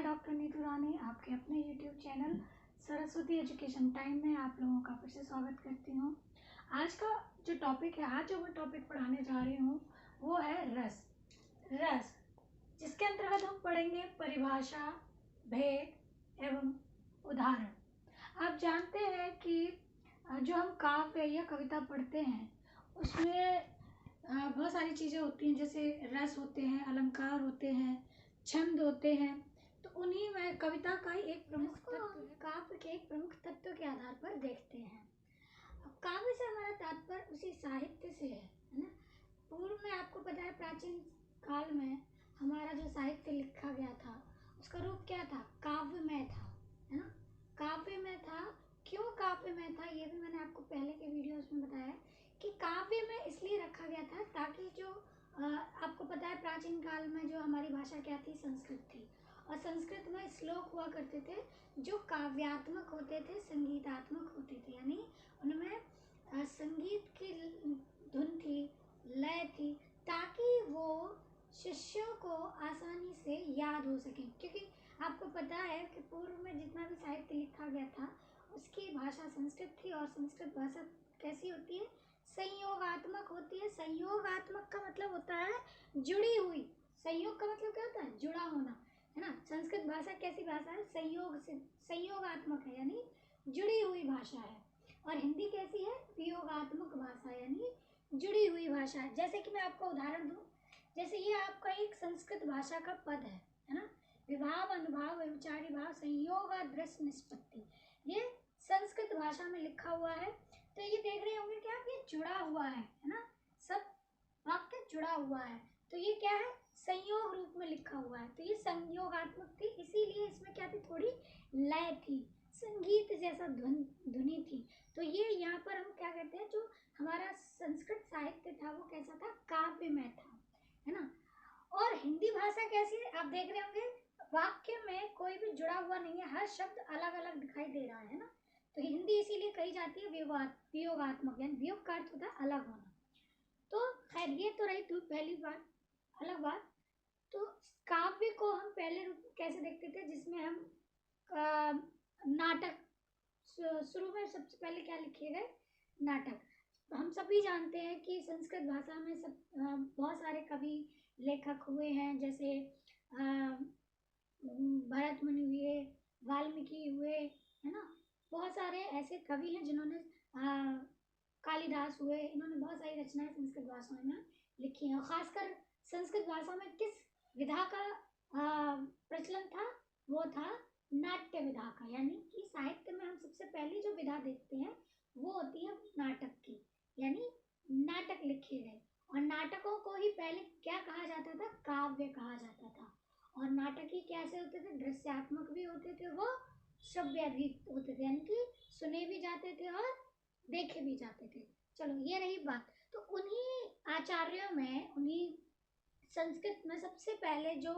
Doctor Neetu रानी आपके अपने YouTube channel Saraswati education time में आप लोगों का फिर से स्वागत करती हूँ। आज का जो टॉपिक है, आज जो मैं टॉपिक पढ़ाने जा रही हूँ वो है रस। रस जिसके अंतर्गत हम पढ़ेंगे परिभाषा, भेद एवं उदाहरण। आप जानते हैं कि जो हम काव्य या कविता पढ़ते हैं उसमें बहुत सारी चीज़ें होती हैं, जैसे रस होते हैं, अलंकार होते हैं, छंद होते हैं। तो उन्हीं में कविता का ही एक प्रमुख तत्व, काव्य के एक प्रमुख तत्व के आधार पर देखते हैं। अब काव्य से हमारा तात्पर्य उसी साहित्य से है ना। पूर्व में आपको पता है प्राचीन काल में हमारा जो साहित्य लिखा गया था उसका रूप क्या था? काव्यमय था, है ना। काव्यमय था। क्यों काव्यमय था ये भी मैंने आपको पहले के वीडियोस में बताया कि काव्य में इसलिए रखा गया था ताकि जो आपको पता है प्राचीन काल में जो हमारी भाषा क्या थी? संस्कृत थी। और संस्कृत में श्लोक हुआ करते थे जो काव्यात्मक होते थे, संगीतात्मक होते थे, यानी उनमें संगीत की धुन थी, लय थी, ताकि वो शिष्यों को आसानी से याद हो सके। क्योंकि आपको पता है कि पूर्व में जितना भी साहित्य लिखा गया था उसकी भाषा संस्कृत थी, और संस्कृत भाषा कैसी होती है? संयोगात्मक होती है। संयोगात्मक का मतलब होता है जुड़ी हुई। संयोग का मतलब क्या होता है? जुड़ा होना, है ना। संस्कृत भाषा कैसी भाषा है? संयोग से संयोगात्मक है, यानी जुड़ी हुई भाषा है। और हिंदी कैसी है? वियोगात्मक भाषा, यानी जुड़ी हुई भाषा है। जैसे कि मैं आपको उदाहरण दूं, जैसे ये आपका एक संस्कृत भाषा का पद है ना। विभाव, अनुभाव, व्यभिचारी भाव, संयोग, दृश्य, निष्पत्ति, ये संस्कृत भाषा में लिखा हुआ है। तो ये देख रहे होंगे कि आप, ये जुड़ा हुआ है ना, सब वाक्य जुड़ा हुआ है। तो ये क्या है? संयोग रूप में लिखा हुआ है। तो ये संयोगात्मक थी, इसीलिए इसमें क्या थी? थोड़ी लय थी, संगीत जैसा धुनी थी। तो ये यहाँ पर हम क्या कहते हैं, जो हमारा संस्कृत साहित्य था वो कैसा था? काव्यमय था, है ना। और हिंदी भाषा कैसी है? आप देख रहे होंगे वाक्य में कोई भी जुड़ा हुआ नहीं है, हर शब्द अलग अलग दिखाई दे रहा है ना। तो हिंदी इसीलिए कही जाती है वियोगात्मक, यानी वियोग का अर्थ होता है अलग होना। तो खैर ये तो रही पहली बात, अलग बात। तो काव्य को हम पहले रूप में कैसे देखते थे, जिसमें हम नाटक, शुरू में सबसे पहले क्या लिखे गए? नाटक। हम सभी जानते हैं कि संस्कृत भाषा में सब बहुत सारे कवि लेखक हुए हैं, जैसे भरत मुनि हुए, वाल्मीकि हुए, है ना। बहुत सारे ऐसे कवि हैं जिन्होंने कालिदास हुए, इन्होंने बहुत सारी रचनाएं संस्कृत भाषा में लिखी हैं। और खासकर संस्कृत भाषा में किस विधा का प्रचलन था? वो था नाट्य विधा का। यानी कि साहित्य में हम सबसे पहले जो विधा देखते हैं वो होती है नाटक की, यानी नाटक लिखे गए। और नाटकों को ही पहले क्या कहा जाता था? काव्य कहा जाता था। और नाटक ही कैसे होते थे? दृश्यात्मक भी होते थे, वो श्रव्य भी होते थे, यानी कि सुने भी जाते थे और देखे भी जाते थे। चलो ये रही बात। तो उन्हीं आचार्यों में, उन्हीं संस्कृत में सबसे पहले जो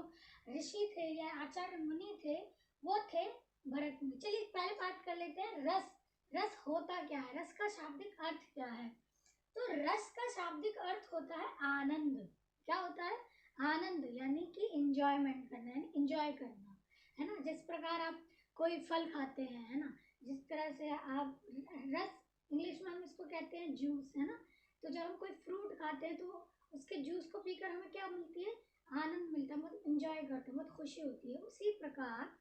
ऋषि थे या आचार्य मुनि थे वो थे भरत मुनि। चलिए पहले बात कर लेते हैं रस। रस होता क्या है? रस का शाब्दिक अर्थ क्या है? तो रस का शाब्दिक अर्थ होता है आनंद। क्या होता है? आनंद, यानी कि इंजॉयमेंट करना, यानी इंजॉय करना, है ना। जिस प्रकार आप कोई फल खाते हैं, है ना, जिस तरह से आप रस, इंग्लिश में हम इसको कहते हैं जूस, है ना। तो जब हम कोई फ्रूट खाते हैं तो उसके जूस को पीकर हमें क्या मिलती है? आनंद मिलता है, बहुत इंजॉय करते हैं, बहुत खुशी होती है। उसी प्रकार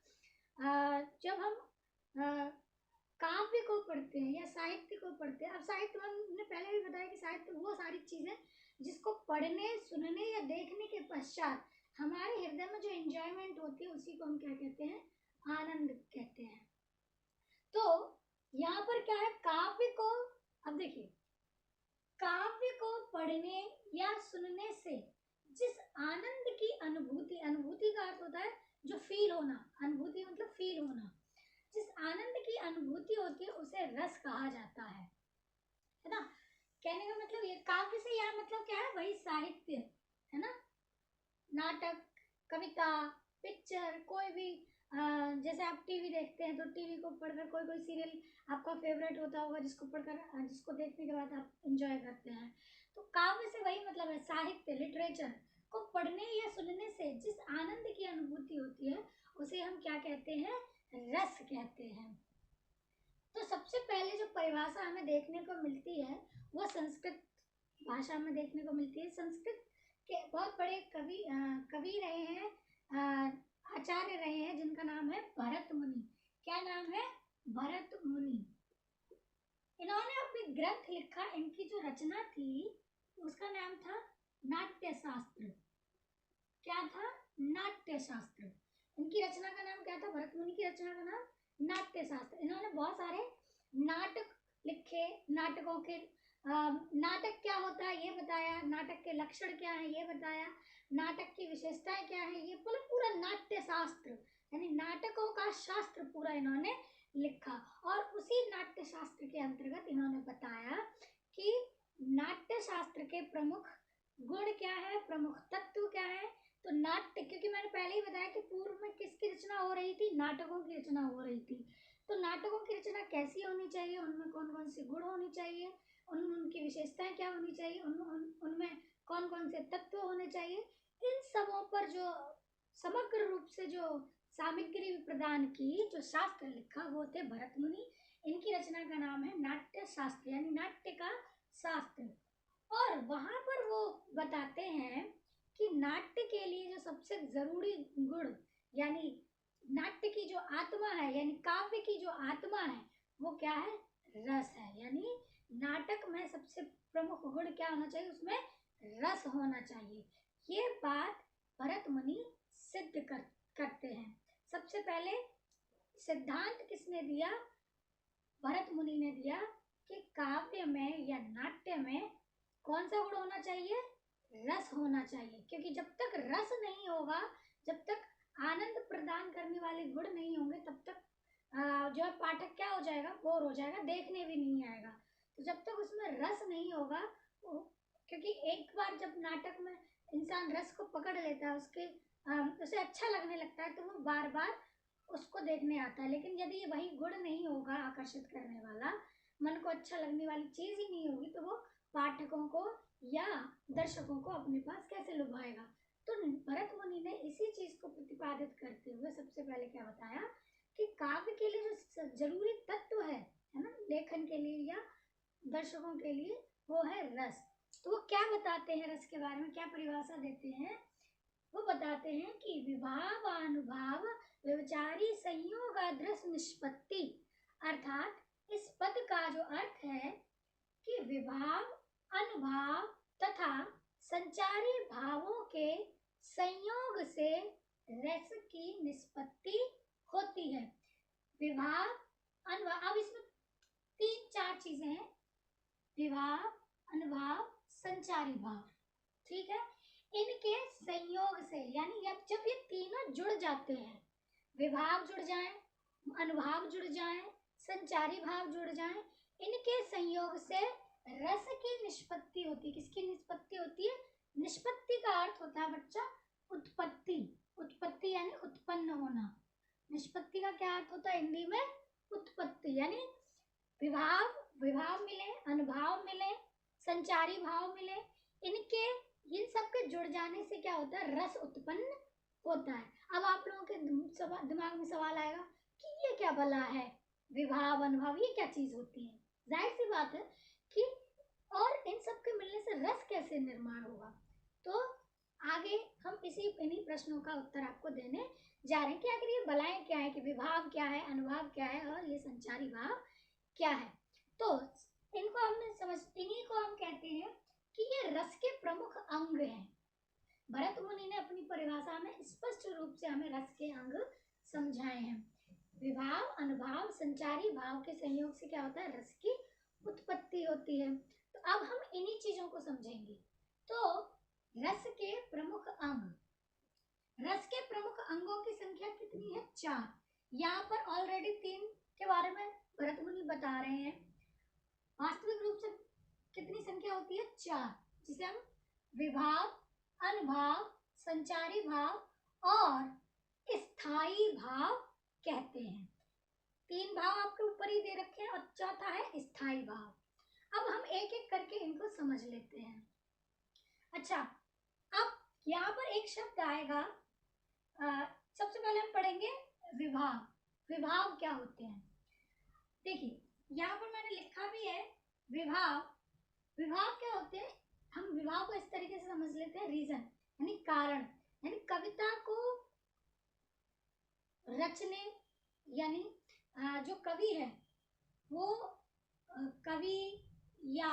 जब हम काव्य को पढ़ते हैं या साहित्य को पढ़ते हैं, अब साहित्य हमने पहले भी बताया कि साहित्य वो सारी चीजें जिसको पढ़ने, सुनने या देखने के पश्चात हमारे हृदय में जो एंजॉयमेंट होती है उसी को हम क्या कहते हैं? आनंद कहते हैं। तो यहाँ पर क्या है? काव्य को, अब देखिए, काव्य को पढ़ने या सुनने से जिस आनंद की अनुभूति, अनुभूति का अर्थ होता है जो फील होना, अनुभूति मतलब फील होना, जिस आनंद की अनुभूति होती है उसे रस कहा जाता है ना। कहने का मतलब ये, काव्य से यहाँ मतलब क्या है? वही साहित्य, है ना। नाटक, कविता, पिक्चर, कोई भी जैसे आप टीवी देखते हैं तो टीवी को पढ़कर, कोई कोई सीरियल आपका फेवरेट होता होगा जिसको पढ़कर, जिसको देखने के बाद आप एंजॉय करते हैं। तो काव्य से वही मतलब है, साहित्य, लिटरेचर को पढ़ने या सुनने से जिस आनंद की अनुभूति होती है उसे हम क्या कहते हैं, रस कहते हैं। तो सबसे पहले जो परिभाषा हमें देखने को मिलती है वो संस्कृत भाषा में देखने को मिलती है। संस्कृत के बहुत बड़े कवि रहे हैं, आचार्य रहे हैं, जिनका नाम है भरत मुनि। क्या नाम है, भरत मुनि। इन्होंने अपनी ग्रंथ लिखा, इनकी जो रचना थी उसका नाम था नाट्य शास्त्र। क्या था, नाट्य शास्त्र। इनकी रचना का नाम क्या था, भरत मुनि की रचना का नाम नाट्य शास्त्र। इन्होंने बहुत सारे नाटक लिखे, नाटकों के नाटक क्या होता है ये बताया, नाटक के लक्षण क्या है ये बताया, नाटक की विशेषताएं क्या है ये, पूरा नाट्य शास्त्र यानी नाटकों का शास्त्र पूरा इन्होंने लिखा। और उसी नाट्य शास्त्र के अंतर्गत इन्होंने बताया कि नाट्य शास्त्र के प्रमुख गुण क्या है, प्रमुख तत्व क्या है। तो नाट्य, क्योंकि मैंने पहले ही बताया कि पूर्व में किसकी रचना हो रही थी, नाटकों की रचना हो रही थी। तो नाटकों की रचना कैसी होनी चाहिए, उनमें कौन कौन से गुण होने चाहिए, उनकी विशेषताएं क्या होनी चाहिए, उनमें कौन कौन से तत्व होने चाहिए, इन सबों पर जो समग्र रूप से जो सामग्री प्रदान की, जो शास्त्र लिखा, वो थे भरत मुनि। इनकी रचना का नाम है नाट्य शास्त्र यानी नाट्य का शास्त्र। और वहां पर वो बताते हैं कि नाट्य के लिए जो सबसे जरूरी गुण यानी नाट्य की जो आत्मा है यानी काव्य की जो आत्मा है वो क्या है, रस है। यानी नाटक में सबसे प्रमुख गुण क्या होना चाहिए, उसमें रस होना चाहिए। ये बात भरत मुनि सिद्ध करते हैं। सबसे पहले सिद्धांत किसने दिया, भरत मुनि ने दिया कि काव्य में या नाट्य में कौन सा गुण होना चाहिए, रस होना चाहिए। क्योंकि जब तक रस नहीं होगा, जब तक आनंद प्रदान करने वाले गुण नहीं होंगे, तब तक जो है पाठक क्या हो जाएगा, बोर हो जाएगा, देखने भी नहीं आएगा। तो जब तक उसमें रस नहीं होगा, क्योंकि एक बार जब नाटक में इंसान रस को पकड़ लेता है, उसे अच्छा लगने लगता है, तो वो बार बार उसको देखने आता है। लेकिन यदि वही गुण नहीं होगा आकर्षित करने वाला, मन को अच्छा लगने वाली चीज ही नहीं होगी, तो वो पाठकों को या दर्शकों को अपने पास कैसे लुभाएगा। तो भरत मुनि ने इसी चीज को प्रतिपादित करते हुए सबसे पहले क्या बताया कि काव्य के लिए जो जरूरी तत्व है ना, लेखन के लिए या दर्शकों के लिए, वो है रस। तो वो क्या बताते हैं, रस के बारे में क्या परिभाषा देते हैं, वो बताते हैं कि विभाव अनुभाव व्यवचारी संयोग अदृश्य निष्पत्ति। अर्थात इस पद का जो अर्थ है कि विभाव, अनुभाव तथा संचारी भावों के संयोग से रस की निष्पत्ति होती है। विभाव, अनुभाव, अब इसमें 3-4 चीजें हैं, विभाव, अनुभाव, संचारी भाव, ठीक है। इनके संयोग से यानी जब ये तीनों जुड़ जाते हैं, विभाव जुड़ जाए, अनुभाव जुड़ जाए, संचारी भाव जुड़ जाए, इनके संयोग से रस की निष्पत्ति होती है। किसकी निष्पत्ति होती है, निष्पत्ति का अर्थ होता है बच्चा उत्पत्ति। उत्पत्ति यानी उत्पन्न होना। निष्पत्ति का क्या अर्थ होता है हिंदी में, उत्पत्ति। यानी विभाव मिले, अनुभाव मिले, संचारी भाव मिले, इन सब के जुड़ जाने से क्या होता है, रस उत्पन्न होता है। अब आप लोगों के दिमाग में सवाल आएगा कि ये क्या भला है, विभाव, अनुभाव, ये क्या चीज होती है। जाहिर सी बात है कि और इन सब के मिलने से रस कैसे निर्माण होगा। तो आगे हम इन्हीं प्रश्नों का उत्तर आपको देने जा रहे हैं कि आखिर ये बलाएं क्या है, कि विभाव क्या है, अनुभाव क्या है और ये संचारी भाव क्या है। तो इनको इन्हीं को हम कहते हैं कि ये रस के प्रमुख अंग हैं। भरत मुनि ने अपनी परिभाषा में स्पष्ट रूप से हमें रस के अंग समझाए हैं। विभाव, अनुभाव, संचारी भाव के संयोग से क्या होता है, रस की उत्पत्ति होती है। तो अब हम इन्हीं चीजों को समझेंगे। तो रस के प्रमुख अंग, रस के प्रमुख अंगों की संख्या कितनी है, 4। यहाँ पर ऑलरेडी 3 के बारे में भरत मुनि बता रहे हैं। वास्तविक रूप से कितनी संख्या होती है, 4, जिसे हम विभाव, अनुभाव, संचारी भाव और स्थायी भाव कहते हैं। 3 भाव आपके ऊपर ही दे रखे हैं और चौथा है स्थायी भाव। अब हम एक एक करके इनको समझ लेते हैं। अच्छा, अब यहाँ पर एक शब्द आएगा, सबसे पहले हम पढ़ेंगे विभाव। विभाव क्या होते हैं? देखिए यहाँ पर मैंने लिखा भी है विभाव। विभाव क्या होते हैं? हम विभाव को इस तरीके से समझ लेते हैं, रीजन यानी कारण, यानी कविता को रचने, यानी जो कवि है वो कवि या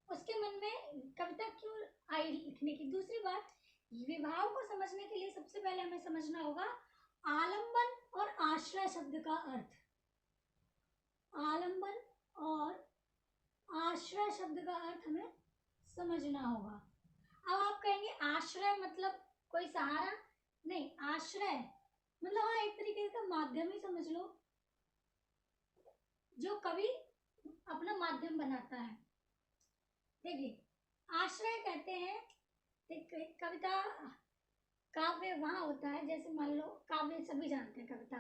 उसके मन में कविता क्यों आई लिखने की। दूसरी बात, विभाव को समझने के लिए सबसे पहले हमें समझना होगा आलंबन और आश्रय शब्द का अर्थ। आलंबन और आश्रय शब्द का अर्थ हमें समझना होगा। अब आप कहेंगे आश्रय मतलब कोई सहारा? नहीं, आश्रय मतलब हाँ एक तरीके का माध्यम ही समझ लो, जो कवि अपना माध्यम बनाता है। देखिए आश्रय कहते हैं, कविता काव्य वहां होता है, जैसे मान लो काव्य सभी जानते हैं कविता।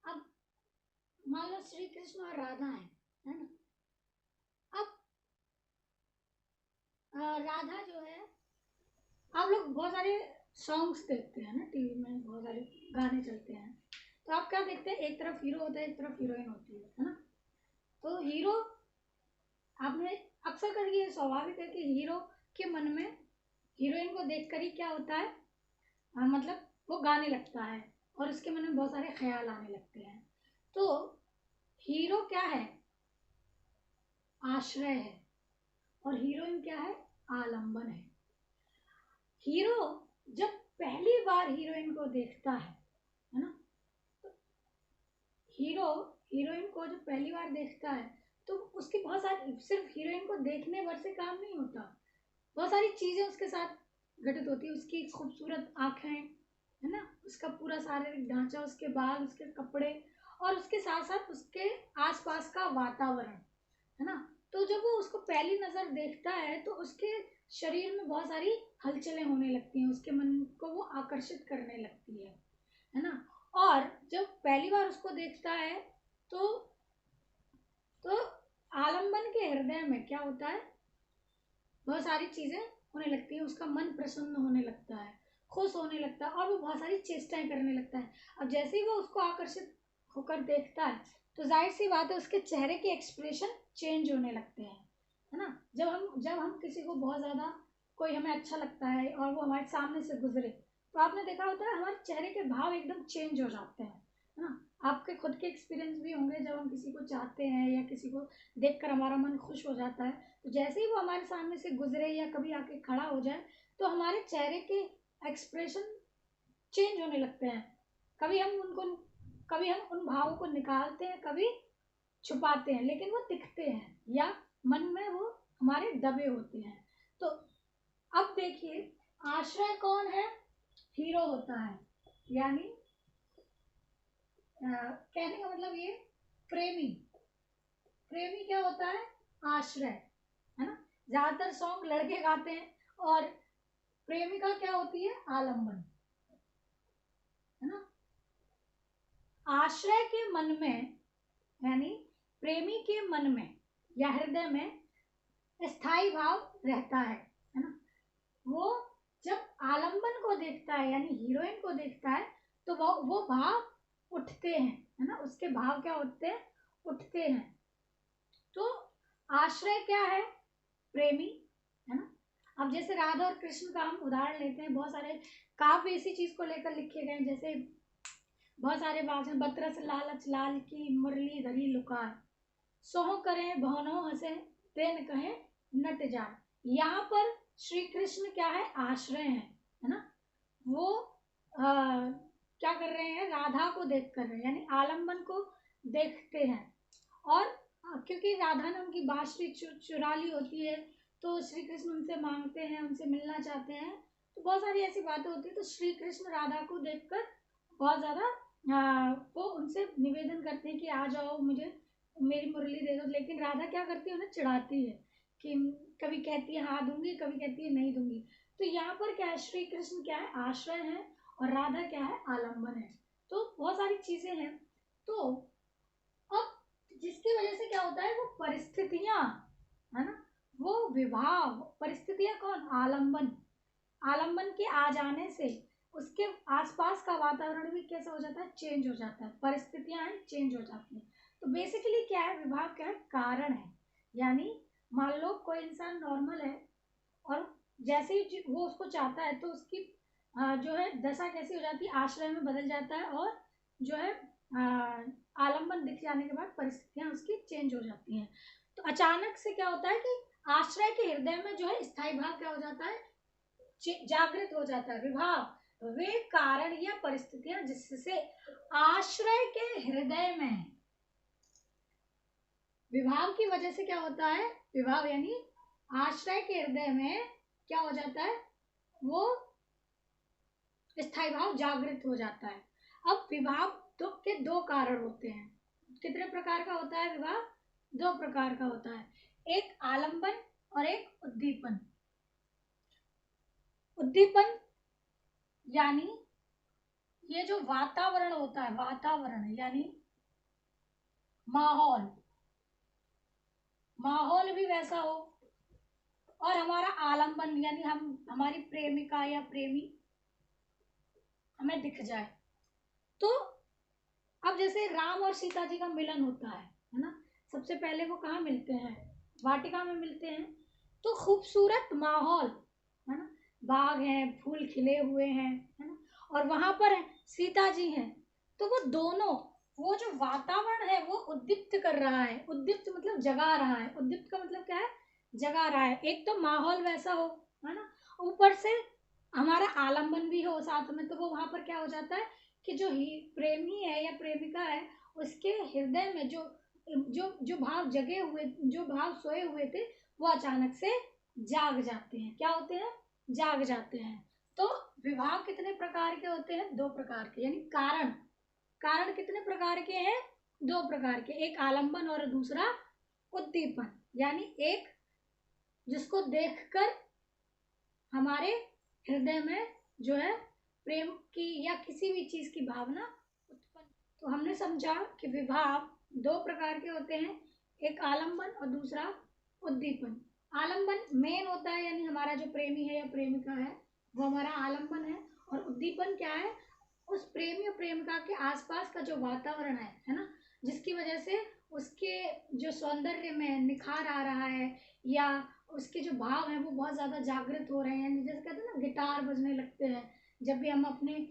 अब मान लो श्री कृष्ण और राधा है ना। अब राधा जो है, आप लोग बहुत सारे सॉन्ग्स देखते हैं ना टीवी में, बहुत सारे गाने चलते हैं, तो आप क्या देखते हैं, एक तरफ हीरो होता है एक तरफ हीरोइन होती है ना। तो हीरो, आपने अक्सर करके ये स्वाभाविक है कि हीरो के मन में हीरोइन को देखकर ही क्या होता है, मतलब वो गाने लगता है और उसके मन में बहुत सारे ख्याल आने लगते हैं। तो हीरो क्या है, आश्रय है, और हीरोइन क्या है, आलंबन है। हीरो जब पहली बार हीरोइन को देखता है ना, तो हीरो हीरोइन को जब पहली बार देखता है तो उसकी बहुत सारी, सिर्फ हीरोइन को देखने भर से काम नहीं होता, बहुत सारी चीजें उसके साथ घटित होती है। उसकी खूबसूरत आंखें है ना, उसका पूरा शारीरिक ढांचा, उसके बाल, उसके कपड़े, और उसके साथ साथ उसके आसपास का वातावरण है ना। तो जब वो उसको पहली नजर देखता है तो उसके शरीर में बहुत सारी हलचलें होने लगती हैं, उसके मन को वो आकर्षित करने लगती है ना। और जब पहली बार उसको देखता है तो आलंबन के हृदय में क्या होता है, बहुत सारी चीजें होने लगती हैं, उसका मन प्रसन्न होने लगता है, खुश होने लगता है, और वो बहुत सारी चेष्टाएं करने लगता है। अब जैसे ही वो उसको आकर्षित होकर देखता है तो जाहिर सी बात है उसके चेहरे के एक्सप्रेशन चेंज होने लगते हैं, है ना। जब हम किसी को बहुत ज़्यादा, कोई हमें अच्छा लगता है और वो हमारे सामने से गुजरे, तो आपने देखा होता है हमारे चेहरे के भाव एकदम चेंज हो जाते हैं, है ना। आपके खुद के एक्सपीरियंस भी होंगे, जब हम किसी को चाहते हैं या किसी को देखकर हमारा मन खुश हो जाता है, तो जैसे ही वो हमारे सामने से गुजरे या कभी आके खड़ा हो जाए तो हमारे चेहरे के एक्सप्रेशन चेंज होने लगते हैं। कभी हम उन भावों को निकालते हैं, कभी छुपाते हैं, लेकिन वो दिखते हैं या मन में वो हमारे दबे होते हैं। तो अब देखिए आश्रय कौन है, हीरो होता है, यानी कहने का मतलब ये प्रेमी। प्रेमी क्या होता है, आश्रय, है ना। ज्यादातर सॉन्ग लड़के गाते हैं, और प्रेमिका क्या होती है, आलंबन, है ना। आश्रय के मन में, यानी प्रेमी के मन में या हृदय में स्थायी भाव रहता है ना। वो जब आलंबन को देखता है यानी हीरोइन को देखता है तो वो भाव उठते हैं, है ना, उसके भाव क्या होते हैं, उठते हैं। तो आश्रय क्या है, प्रेमी, है ना। अब जैसे राधा और कृष्ण का हम उदाहरण लेते हैं, बहुत सारे काव्य इसी चीज को लेकर लिखे गए, जैसे बहुत सारे बात हैं, बतरस लालच लाल की मुरली धरी लुकार, सोह करें भवनो हंसे तेन कहे नट जाए। यहाँ पर श्री कृष्ण क्या है, आश्रय है ना। वो क्या कर रहे हैं, राधा को देख कर रहे हैं, यानी आलंबन को देखते हैं, और क्योंकि राधा ने उनकी बांसुरी चुरा ली होती है, तो श्री कृष्ण उनसे मांगते हैं, उनसे मिलना चाहते हैं, तो बहुत सारी ऐसी बातें होती है। तो श्री कृष्ण राधा को देखकर बहुत ज्यादा वो उनसे निवेदन करते हैं कि आ जाओ, मुझे मेरी मुरली दे दो। लेकिन राधा क्या करती है, उन्हें चिढ़ाती है, कि कभी कहती है हाँ दूंगी, कभी कहती है नहीं दूंगी। तो यहाँ पर क्या है, श्री कृष्ण क्या है, आश्रय है, और राधा क्या है, आलंबन है। तो बहुत सारी चीजें हैं। तो अब जिसकी वजह से क्या होता है, वो परिस्थितियां, है ना, वो विभाव, परिस्थितियां कौन, आलंबन, आलंबन के आ जाने से उसके आसपास का वातावरण भी कैसा हो जाता है, चेंज हो जाता है, परिस्थितियां हैं चेंज हो जाती हैं। तो बेसिकली क्या है, विभाव क्या है, कारण है। यानी मान लो कोई इंसान नॉर्मल है और जैसे ही वो उसको चाहता है तो उसकी जो है दशा कैसी हो जाती है, आश्रय में बदल जाता है, और जो है आलम्बन दिख जाने के बाद परिस्थितियां उसकी चेंज हो जाती हैं। तो अचानक से क्या होता है कि आश्रय के हृदय में जो है स्थायी भाव क्या हो जाता है, जागृत हो जाता है। विभाव वे कारण या परिस्थितियां जिससे आश्रय के हृदय में, विभाव की वजह से क्या होता है, विभाव यानी आश्रय के हृदय में क्या हो जाता है, वो स्थायी भाव जागृत हो जाता है। अब विभाव के दो कारण होते हैं। कितने प्रकार का होता है विभाव, दो प्रकार का होता है, एक आलंबन और एक उद्दीपन। उद्दीपन यानी ये जो वातावरण होता है, वातावरण यानी माहौल, माहौल भी वैसा हो, और हमारा आलंबन यानी हमारी प्रेमिका या प्रेमी हमें दिख जाए। तो अब जैसे राम और सीता जी का मिलन होता है ना, सबसे पहले वो कहाँ मिलते हैं, वाटिका में मिलते हैं। तो खूबसूरत माहौल है ना, बाग हैं, फूल खिले हुए हैं, है ना, और वहां पर सीता जी हैं। तो वो दोनों, वो जो वातावरण है वो उद्दीप्त कर रहा है, उद्दीप्त मतलब जगा रहा है, उद्दीप्त का मतलब क्या है, जगा रहा है। एक तो माहौल वैसा हो, है ना, ऊपर से हमारा आलम्बन भी हो साथ में, तो वो वहां पर क्या हो जाता है कि जो ही प्रेमी है या प्रेमिका है, उसके हृदय में जो जो जो भाव जगे हुए, जो भाव सोए हुए थे, वो अचानक से जाग जाते हैं। क्या होते हैं, जाग जाते हैं। तो विभाव कितने प्रकार के होते हैं, दो प्रकार के, यानी कारण, कारण कितने प्रकार के हैं, दो प्रकार के, एक आलंबन और दूसरा उद्दीपन। यानी एक जिसको देखकर हमारे हृदय में जो है प्रेम की या किसी भी चीज की भावना उत्पन्न। तो हमने समझा कि विभाव दो प्रकार के होते हैं, एक आलंबन और दूसरा उद्दीपन। आलंबन मेन होता है, यानी हमारा जो प्रेमी है या प्रेमिका है वो हमारा आलंबन है, और उद्दीपन क्या है, उस प्रेमी और प्रेमिका के आसपास का जो वातावरण है ना, जिसकी वजह से उसके जो सौंदर्य में निखार आ रहा है, या उसके जो भाव हैं वो बहुत ज़्यादा जागृत हो रहे हैं। जैसे कहते हैं ना, गिटार बजने लगते हैं जब भी हम अपने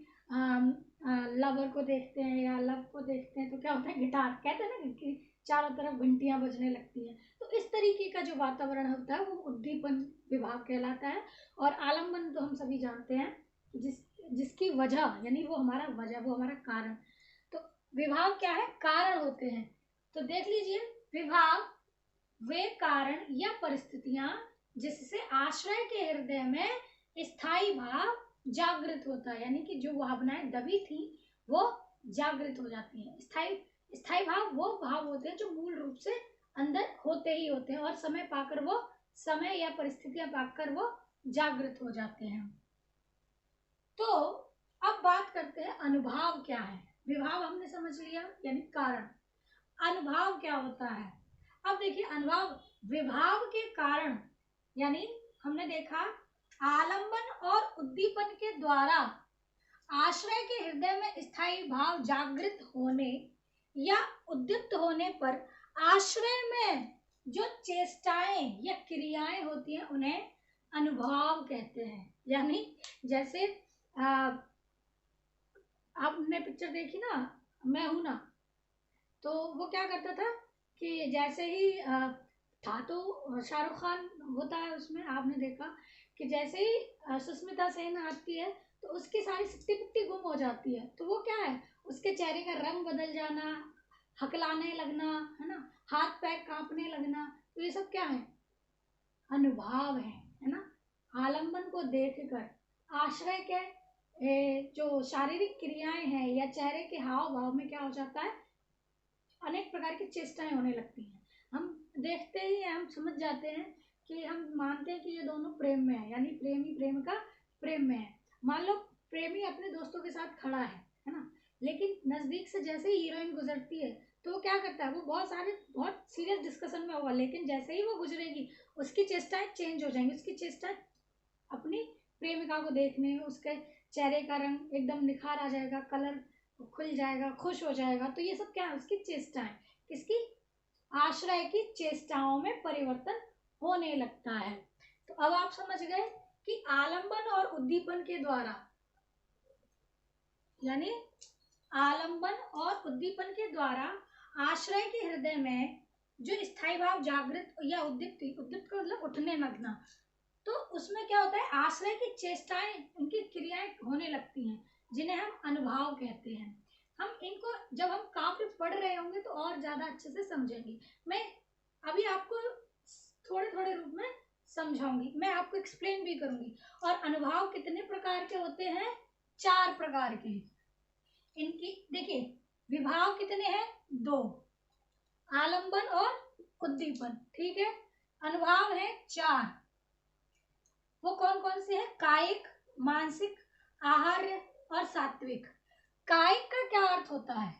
लवर को देखते हैं या लव को देखते हैं, तो क्या होता है, गिटार कहते हैं ना कि चारों तरफ घंटियां बजने लगती हैं। तो इस तरीके का जो वातावरण होता है वो उद्दीपन विभाव कहलाता है। और आलम्बन तो हम सभी जानते हैं, जिसकी वजह यानी वो हमारा वजह, वो हमारा कारण। तो विभाव क्या है, कारण होते हैं। तो देख लीजिए, विभाव वे कारण या परिस्थितियां जिससे आश्रय के हृदय में स्थायी भाव जागृत होता है, यानी कि जो भावनाएं दबी थी वो जागृत हो जाती हैं। स्थायी स्थायी भाव वो भाव होते हैं जो मूल रूप से अंदर होते ही होते हैं, और समय पाकर वो, समय या परिस्थितियां पाकर वो जागृत हो जाते हैं। तो अब बात करते हैं अनुभाव क्या है। विभाव हमने समझ लिया यानी कारण, अनुभाव क्या होता है। अब देखिए, अनुभाव विभाव के कारण, यानी हमने देखा आलंबन और उद्दीपन के द्वारा आश्रय के हृदय में स्थायी भाव जागृत होने या उद्दीप्त होने पर आश्रय में जो चेष्टाएं या क्रियाएं होती हैं उन्हें अनुभाव कहते हैं। यानी जैसे आपने पिक्चर देखी ना, मैं हूं ना, तो वो क्या करता था कि जैसे ही था तो शाहरुख खान होता है उसमें, आपने देखा कि जैसे ही सुष्मिता सेन आती है तो उसकी सारी शक्ति पुक्ति गुम हो जाती है। तो वो क्या है, उसके चेहरे का रंग बदल जाना, हकलाने लगना, है ना, हाथ पैर कांपने लगना, तो ये सब क्या है, अनुभाव है ना। आलंबन को देखकर आश्रय के जो शारीरिक क्रियाएं हैं या चेहरे के हाव भाव में क्या हो जाता है, अनेक प्रकार की चेष्टाएं होने लगती हैं। हम देखते ही हम समझ जाते हैं कि हम मानते हैं कि ये दोनों प्रेम में है, यानी प्रेमी प्रेमिका प्रेम में है। मान लो प्रेमी अपने दोस्तों के साथ खड़ा है ना, लेकिन नजदीक से जैसे ही हीरोइन गुजरती है तो वो क्या करता है, वो बहुत सीरियस डिस्कशन में होगा, लेकिन जैसे ही वो गुजरेगी उसकी चेष्टाएं चेंज हो जाएंगी, उसकी चेष्टाएं अपनी प्रेमिका को देखने में, उसके चेहरे का रंग एकदम निखार आ जाएगा, कलर खुल जाएगा, खुश हो जाएगा। तो ये सब क्या है, उसकी चेष्टाएं, किसकी, आश्रय की चेष्टाओं में परिवर्तन होने लगता है। तो अब आप समझ गए कि आलंबन और उद्दीपन के द्वारा, यानी आलंबन और उद्दीपन के द्वारा आश्रय के हृदय में जो स्थायी भाव जागृत या उद्दीप्त, उद्दीप्त का मतलब उठने लगना, तो उसमें क्या होता है, आश्रय की चेष्टाएं, उनकी क्रियाएं होने लगती हैं, जिन्हें हम अनुभाव कहते हैं। हम इनको जब हम काफी पढ़ रहे होंगे तो और ज्यादा अच्छे से समझेंगे। मैं अभी आपको थोड़े थोड़े रूप में समझाऊंगी, मैं आपको एक्सप्लेन भी करूंगी। और अनुभाव कितने प्रकार के होते हैं, 4 प्रकार के। इनकी देखिए विभाव कितने हैं, 2, आलंबन और उद्दीपन, ठीक है। अनुभाव है 4, वो कौन कौन से हैं, कायिक, मानसिक, आहार्य और सात्विक। कायिक का क्या अर्थ होता है,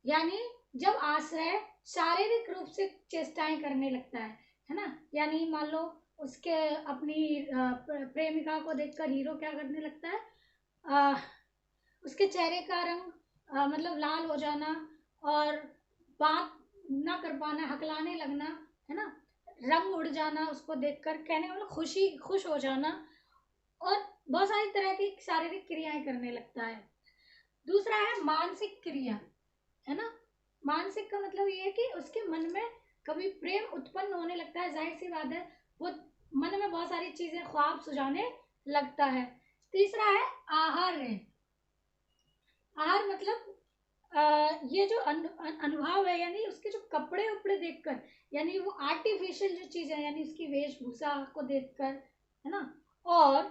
यानी जब आश्रय शारीरिक रूप से चेष्टाएं करने लगता है ना। यानी मान लो उसके अपनी प्रेमिका को देखकर हीरो क्या करने लगता है, उसके चेहरे का रंग मतलब लाल हो जाना और बात ना कर पाना, हकलाने लगना, है ना, रंग उड़ जाना उसको देखकर, कहने मतलब खुश हो जाना, और बहुत सारी तरह की शारीरिक क्रियाएं करने लगता है। दूसरा है मानसिक क्रिया, है ना। मानसिक का मतलब ये है कि उसके मन में कभी प्रेम उत्पन्न होने लगता है, जाहिर सी बात है वो मन में बहुत सारी चीजें ख्वाब सुझाने लगता है। तीसरा है आहार्य। आहार मतलब ये जो अनुभाव है, यानी उसके जो कपड़े उपड़े देखकर, यानी वो आर्टिफिशियल जो चीज है, यानी उसकी वेशभूषा को देखकर, है ना। और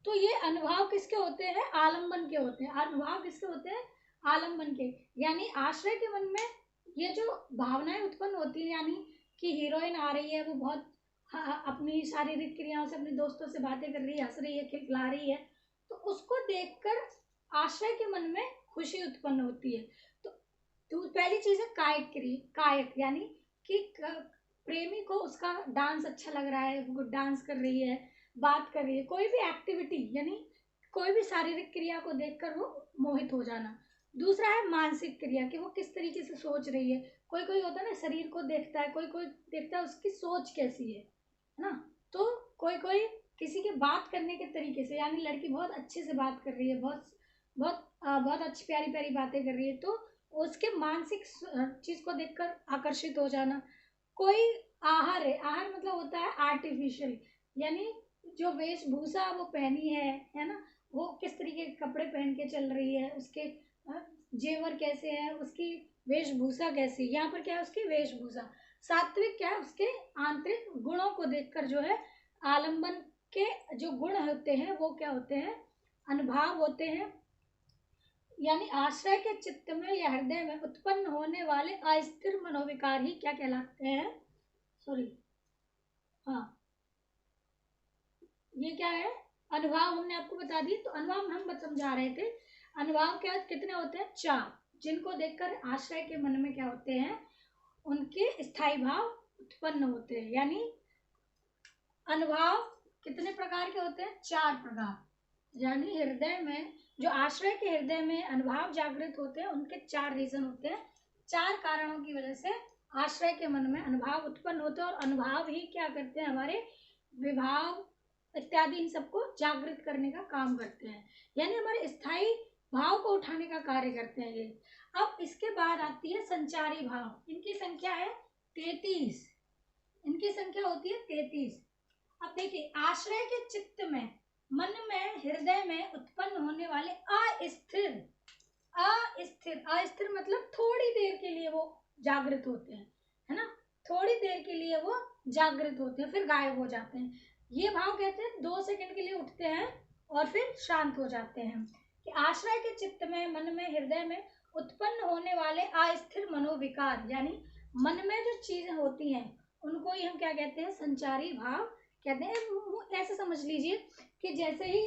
तो ये अनुभाव किसके होते हैं, आलंबन के होते हैं। अनुभाव किसके होते हैं, आलंबन के। यानी आश्रय के मन में ये जो भावनाएं उत्पन्न होती है, यानी कि हीरोइन आ रही है, वो बहुत अपनी शारीरिक क्रियाओं से अपने दोस्तों से बातें कर रही है, हंस रही है, खिलखिला रही है, तो उसको देखकर आश्रय के मन में खुशी उत्पन्न होती है। तो पहली चीज है कायिक क्रिया, कायिक यानी कि प्रेमी को उसका डांस अच्छा लग रहा है, वो डांस कर रही है, बात कर रही है, कोई भी एक्टिविटी, यानी कोई भी शारीरिक क्रिया को देखकर वो मोहित हो जाना। दूसरा है मानसिक क्रिया, कि वो किस तरीके से सोच रही है। कोई कोई होता है ना, शरीर को देखता है, कोई कोई देखता है उसकी सोच कैसी है ना। तो कोई कोई किसी के बात करने के तरीके से, यानी लड़की बहुत अच्छे से बात कर रही है, बहुत अच्छी प्यारी प्यारी बातें कर रही है, तो उसके मानसिक चीज को देखकर आकर्षित हो जाना। कोई आहार है, आहार मतलब होता है आर्टिफिशियल, यानी जो वेशभूषा वो पहनी है ना, वो किस तरीके के कपड़े पहन के चल रही है, उसके जेवर कैसे है, उसकी वेशभूषा कैसी, यहाँ पर क्या है, उसकी वेशभूषा। सात्विक क्या है, उसके आंतरिक गुणों को देखकर जो है, आलंबन के जो गुण होते हैं वो क्या होते हैं, अनुभाव होते हैं। यानी आश्रय के चित्त में या हृदय में उत्पन्न होने वाले अस्थिर मनोविकार ही क्या कहलाते हैं, सॉरी, हाँ, ये क्या है, अनुभाव हमने आपको बता दी। तो अनुभाव हम समझा रहे थे, अनुभाव क्या कितने होते हैं, 4, जिनको देखकर आश्रय के मन में क्या होते हैं, उनके स्थायी भाव उत्पन्न होते हैं। यानी अनुभाव कितने प्रकार के होते हैं, 4 प्रकार। यानी हृदय में जो आश्रय के हृदय में अनुभाव जागृत होते हैं, उनके 4 रीजन होते हैं, 4 कारणों की वजह से आश्रय के मन में अनुभाव उत्पन्न होते हैं। और अनुभाव ही क्या करते हैं, हमारे विभाव इत्यादि इन सबको जागृत करने का काम करते हैं, यानी हमारे स्थायी भाव को उठाने का कार्य करते हैं ये। अब इसके बाद आती है संचारी भाव, इनकी संख्या है 33, इनकी संख्या होती है 33। अब देखिए आश्रय के चित्त में, मन में, हृदय में उत्पन्न होने वाले अस्थिर, अस्थिर मतलब थोड़ी देर के लिए वो जागृत होते हैं, है ना, थोड़ी देर के लिए वो जागृत होते हैं, फिर गायब हो जाते हैं। ये भाव कहते हैं 2 सेकंड के लिए उठते हैं और फिर शांत हो जाते हैं। कि आश्रय के चित्त में, मन में, हृदय में उत्पन्न होने वाले अस्थिर मनोविकार, यानी मन में जो चीजें होती हैं उनको ही हम क्या कहते हैं, संचारी भाव कहते हैं। ऐसे समझ लीजिए कि जैसे ही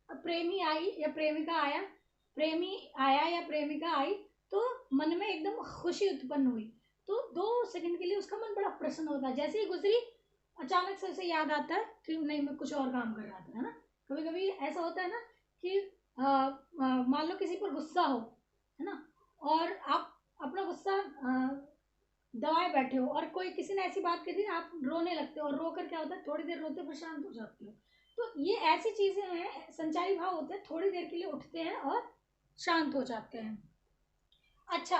प्रेमी आई या प्रेमिका आया, प्रेमी आया या प्रेमिका आई, तो मन में एकदम खुशी उत्पन्न हुई, तो 2 सेकंड के लिए उसका मन बड़ा प्रसन्न होता है। जैसे ही गुजरी अचानक से उसे याद आता है कि नहीं मैं कुछ और काम कर रहा था, है ना। कभी कभी ऐसा होता है ना कि मान लो किसी पर गुस्सा हो, है ना, और आप अपना गुस्सा दबाए बैठे हो और कोई किसी ने ऐसी बात कह दी, आप रोने लगते हो और रोकर क्या होता है, थोड़ी देर रोते फिर शांत हो जाते हो। तो ये ऐसी चीजें हैं, संचारी भाव होते हैं, थोड़ी देर के लिए उठते हैं और शांत हो जाते हैं। अच्छा,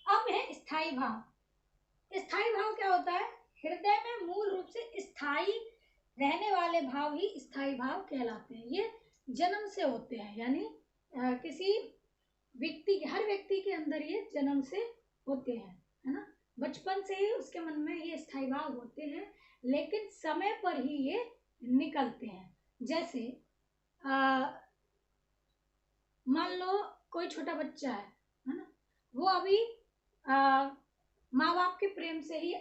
अब है स्थायी भाव। स्थायी भाव क्या होता है? हृदय में मूल रूप से स्थायी रहने वाले भाव ही स्थायी भाव कहलाते हैं। ये जन्म से होते हैं, यानी किसी व्यक्ति, हर व्यक्ति के अंदर ये जन्म से होते हैं, है ना। बचपन से ही उसके मन में ये स्थायी भाव होते हैं, लेकिन समय पर ही ये निकलते हैं। जैसे मान लो कोई छोटा बच्चा है ना, वो अभी माँ बाप के प्रेम से ही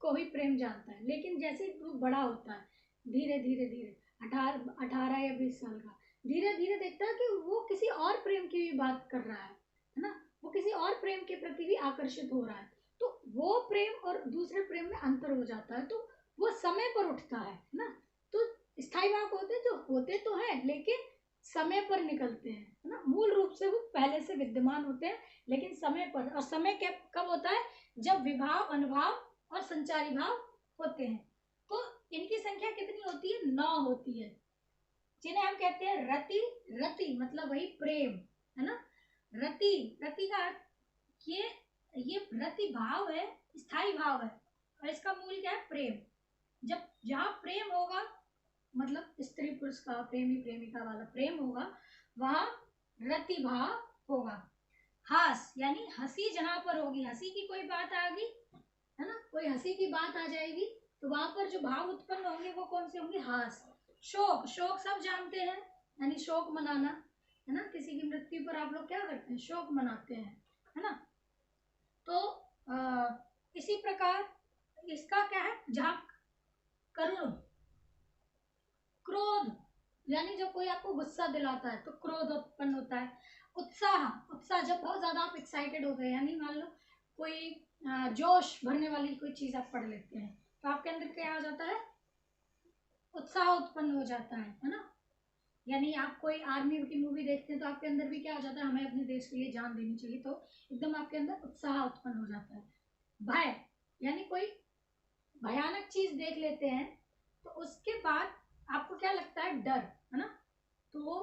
को ही प्रेम जानता है, लेकिन जैसे ही वो बड़ा होता है, धीरे धीरे धीरे 18 या 20 साल का, धीरे धीरे देखता है कि वो किसी और प्रेम की भी बात कर रहा है ना, वो किसी और प्रेम के प्रति भी आकर्षित हो रहा है। तो वो प्रेम और दूसरे प्रेम में अंतर हो जाता है, तो वो समय पर उठता है ना। तो स्थायी भाव होते जो होते तो हैं, लेकिन समय पर निकलते हैं, है ना। मूल रूप से वो पहले से विद्यमान होते हैं, लेकिन समय पर। और समय कब होता है? जब विभाव, अनुभाव और संचारी भाव होते हैं। तो इनकी संख्या कितनी होती है? 9 होती है, जिन्हें हम कहते हैं रति। रति मतलब वही प्रेम, है ना। रति, रति का अर्थ ये रति भाव है, स्थायी भाव है, और इसका मूल क्या है? प्रेम। जब जहाँ प्रेम होगा, मतलब स्त्री पुरुष का, प्रेमी प्रेमिका वाला प्रेम होगा, वहां रति भाव होगा। हास यानी हंसी जहां पर होगी, हंसी की कोई बात आ गई, है ना, कोई हंसी की बात आ जाएगी, तो वहां पर जो भाव उत्पन्न होंगे वो कौन से होंगे? हास। शोक, शोक सब जानते हैं, यानी शोक मनाना, है ना। किसी की मृत्यु पर आप लोग क्या करते हैं? शोक मनाते हैं, है ना। तो इसी प्रकार इसका क्या है? जहाँ करुण, क्रोध यानी जब कोई आपको गुस्सा दिलाता है तो क्रोध उत्पन्न होता है। उत्साह, उत्साह जब बहुत ज्यादा आप एक्साइटेड हो गए, यानी मान लो कोई जोश भरने वाली कोई चीज आप पढ़ लेते हैं, तो आपके अंदर क्या आ जाता है? उत्साह उत्पन्न हो जाता है ना। यानी आप कोई आर्मी की मूवी देखते हैं तो आपके अंदर भी क्या हो जाता है? हमें अपने देश के लिए जान देनी चाहिए, तो एकदम आपके अंदर उत्साह उत्पन्न हो जाता है। भय यानी कोई भयानक चीज देख लेते हैं तो उसके बाद आपको क्या लगता है? डर, है ना। तो वो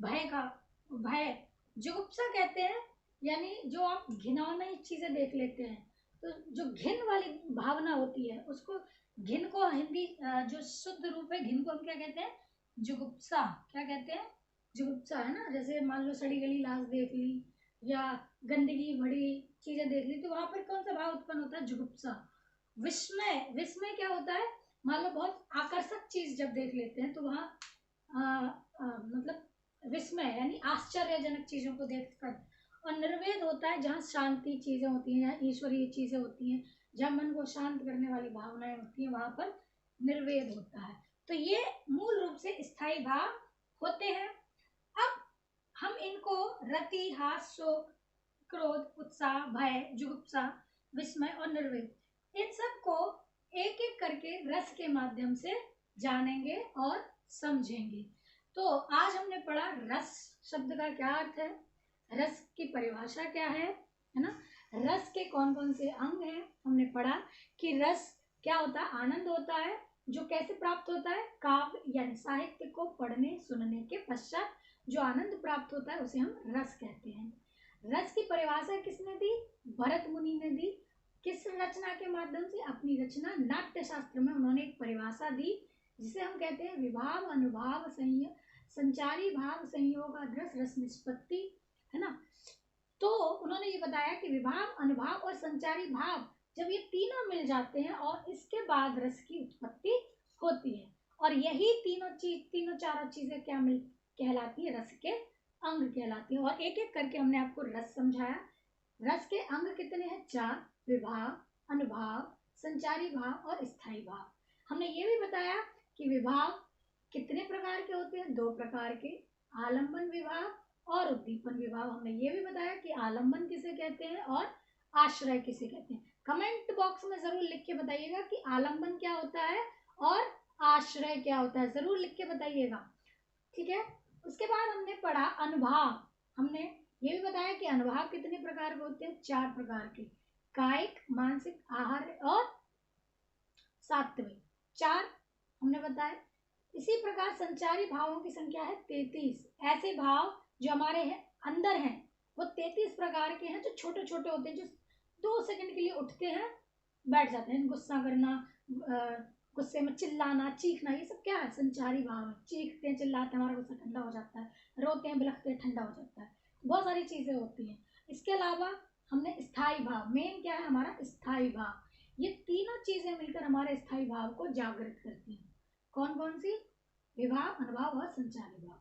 भय का, भय। जुगुप्सा कहते हैं, यानी जो आप घिनौनी चीजें देख लेते हैं, तो जो घिन वाली भावना होती है उसको, घिन को हिंदी जो शुद्ध रूप है घिन को हम क्या कहते हैं? जुगुप्सा। क्या कहते हैं? जुगुप्सा, है ना। जैसे मान लो सड़ी गली लाश देख ली या गंदगी भरी चीजें देख ली, तो वहां पर कौन सा भाव उत्पन्न होता है? जुगुप्सा। विस्मय, विस्मय क्या होता है? मान लो बहुत आकर्षक चीज जब देख लेते हैं तो वहाँ मतलब विस्मय यानी आश्चर्यजनक चीजों को देखकर। और निर्वेद होता है जहाँ शांति चीजें होती हैं, जहाँ ईश्वरीय चीजें होती हैं, जहाँ मन को शांत करने वाली भावनाएं होती हैं, वहां पर निर्वेद होता है। तो ये मूल रूप से स्थायी भाव होते हैं। अब हम इनको रति, हास, शोक, क्रोध, उत्साह, भय, जुगुप्सा, विस्मय और निर्वेद, इन सब को एक एक करके रस के माध्यम से जानेंगे और समझेंगे। तो आज हमने पढ़ा रस शब्द का क्या अर्थ है, रस की परिभाषा क्या है ना। रस के कौन कौन से अंग हैं हमने पढ़ा, कि रस क्या होता है? आनंद होता है, जो कैसे प्राप्त होता है? काव्य यानी साहित्य को पढ़ने सुनने के पश्चात जो आनंद प्राप्त होता है उसे हम रस कहते हैं। रस की परिभाषा किसने दी? भरत मुनि ने दी। किस रचना के माध्यम से? अपनी रचना नाट्य शास्त्र में उन्होंने एक परिभाषा दी, जिसे हम कहते हैं विभाव, अनुभाव, संचारी भाव, संयोग, रस, रस निष्पत्ति, है ना। तो उन्होंने ये बताया कि विभाव, अनुभाव और संचारी भाव जब ये तीनों मिल जाते हैं और इसके बाद रस की उत्पत्ति होती है, और यही तीनों चारों चीजें क्या मिल कहलाती है? रस के अंग कहलाती है। और एक एक करके हमने आपको रस समझाया। रस के अंग कितने हैं? 4। विभाव, अनुभाव, संचारी भाव और स्थायी भाव। हमने ये भी बताया कि विभाव कितने प्रकार के होते हैं? 2 प्रकार के, आलंबन विभाव और उद्दीपन विभाव। हमने ये भी बताया कि आलंबन किसे कहते हैं और आश्रय किसे कहते हैं। कमेंट बॉक्स में जरूर लिख के बताइएगा कि आलंबन क्या होता है और आश्रय क्या होता है, जरूर लिख के बताइएगा। ठीक है, उसके बाद हमने पढ़ा अनुभाव। हमने ये भी बताया कि अनुभाव कितने प्रकार के होते हैं, 4 प्रकार के, कायिक, मानसिक, आहार और सात्विक, 4 हमने बताया। इसी प्रकार संचारी भावों की संख्या है 33। ऐसे भाव जो हमारे अंदर हैं वो 33 प्रकार के हैं, जो छोटे छोटे होते हैं, जो 2 सेकंड के लिए उठते हैं बैठ जाते हैं। गुस्सा करना, गुस्से में चिल्लाना, चीखना, ये सब क्या है, संचारी भाव है। चीखते हैं, चिल्लाते हैं, हमारा गुस्सा ठंडा हो जाता है, रोते हैं, बिलखते हैं, ठंडा हो जाता है, बहुत सारी चीजें होती हैं। इसके अलावा हमने स्थायी भाव, मेन क्या है हमारा स्थायी भाव, ये तीनों चीजें मिलकर हमारे स्थायी भाव को जागृत करती हैं। कौन कौन सी, विभाव, अनुभाव और संचारी भाव,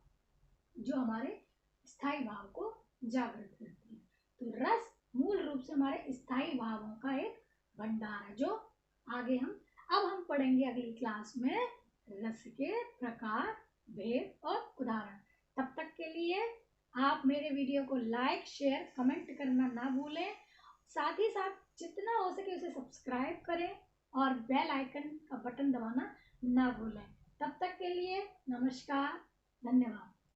जो हमारे स्थायी भाव को जागृत करती है। तो रस मूल रूप से हमारे स्थायी भावों का एक भंडार है, जो आगे अब हम पढ़ेंगे अगली क्लास में रस के प्रकार, भेद और उदाहरण। तब तक के लिए आप मेरे वीडियो को लाइक, शेयर, कमेंट करना ना भूलें। साथ ही साथ जितना हो सके उसे सब्सक्राइब करें और बेल आइकन